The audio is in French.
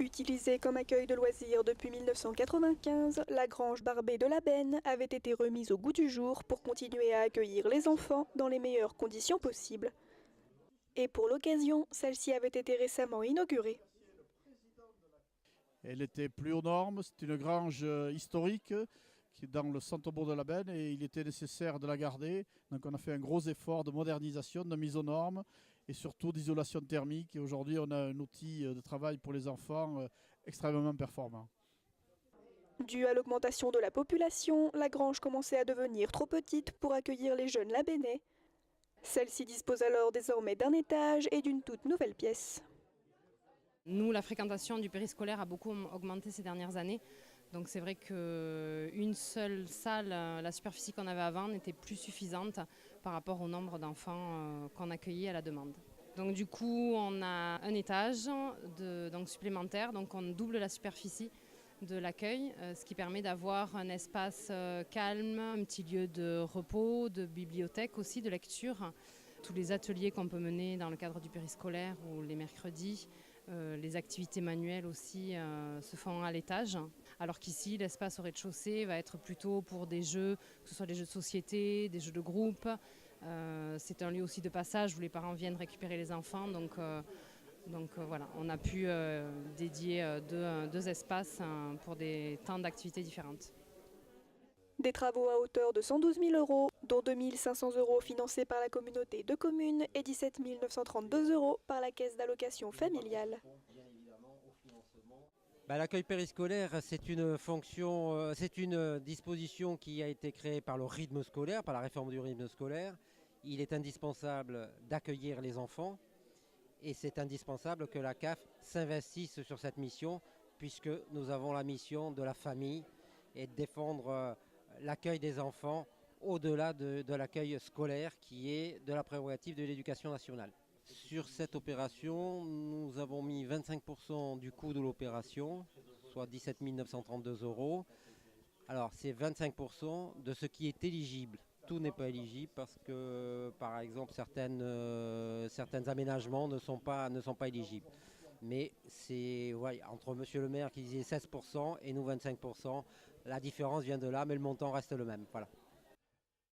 Utilisée comme accueil de loisirs depuis 1995, la grange barbée de la Benne avait été remise au goût du jour pour continuer à accueillir les enfants dans les meilleures conditions possibles. Et pour l'occasion, celle-ci avait été récemment inaugurée. Elle était plus aux normes, c'est une grange historique qui est dans le centre-bourg de la Benne et il était nécessaire de la garder. Donc on a fait un gros effort de modernisation, de mise aux normes et surtout d'isolation thermique. Et aujourd'hui on a un outil de travail pour les enfants extrêmement performant. Dû à l'augmentation de la population, la grange commençait à devenir trop petite pour accueillir les jeunes labennais. Celle-ci dispose alors désormais d'un étage et d'une toute nouvelle pièce. Nous, la fréquentation du périscolaire a beaucoup augmenté ces dernières années. Donc c'est vrai qu'une seule salle, la superficie qu'on avait avant, n'était plus suffisante par rapport au nombre d'enfants qu'on accueillait à la demande. Donc du coup, on a un étage supplémentaire, donc on double la superficie de l'accueil, ce qui permet d'avoir un espace calme, un petit lieu de repos, de bibliothèque aussi, de lecture. Tous les ateliers qu'on peut mener dans le cadre du périscolaire ou les mercredis, les activités manuelles aussi se font à l'étage. Alors qu'ici, l'espace au rez-de-chaussée va être plutôt pour des jeux, que ce soit des jeux de société, des jeux de groupe. C'est un lieu aussi de passage où les parents viennent récupérer les enfants. Donc voilà, on a pu dédier deux espaces pour des temps d'activités différentes. Des travaux à hauteur de 112 000 euros, dont 2 500 euros financés par la communauté de communes et 17 932 euros par la caisse d'allocation familiale. L'accueil périscolaire, c'est une disposition qui a été créée par le rythme scolaire, par la réforme du rythme scolaire. Il est indispensable d'accueillir les enfants et c'est indispensable que la CAF s'investisse sur cette mission puisque nous avons la mission de la famille et de défendre l'accueil des enfants au-delà de l'accueil scolaire qui est de la prérogative de l'éducation nationale. Sur cette opération, nous avons mis 25% du coût de l'opération, soit 17 932 euros. Alors c'est 25% de ce qui est éligible. Tout n'est pas éligible parce que, par exemple, certains aménagements ne sont pas éligibles. Mais c'est entre monsieur le maire qui disait 16% et nous 25%. La différence vient de là, mais le montant reste le même. Voilà.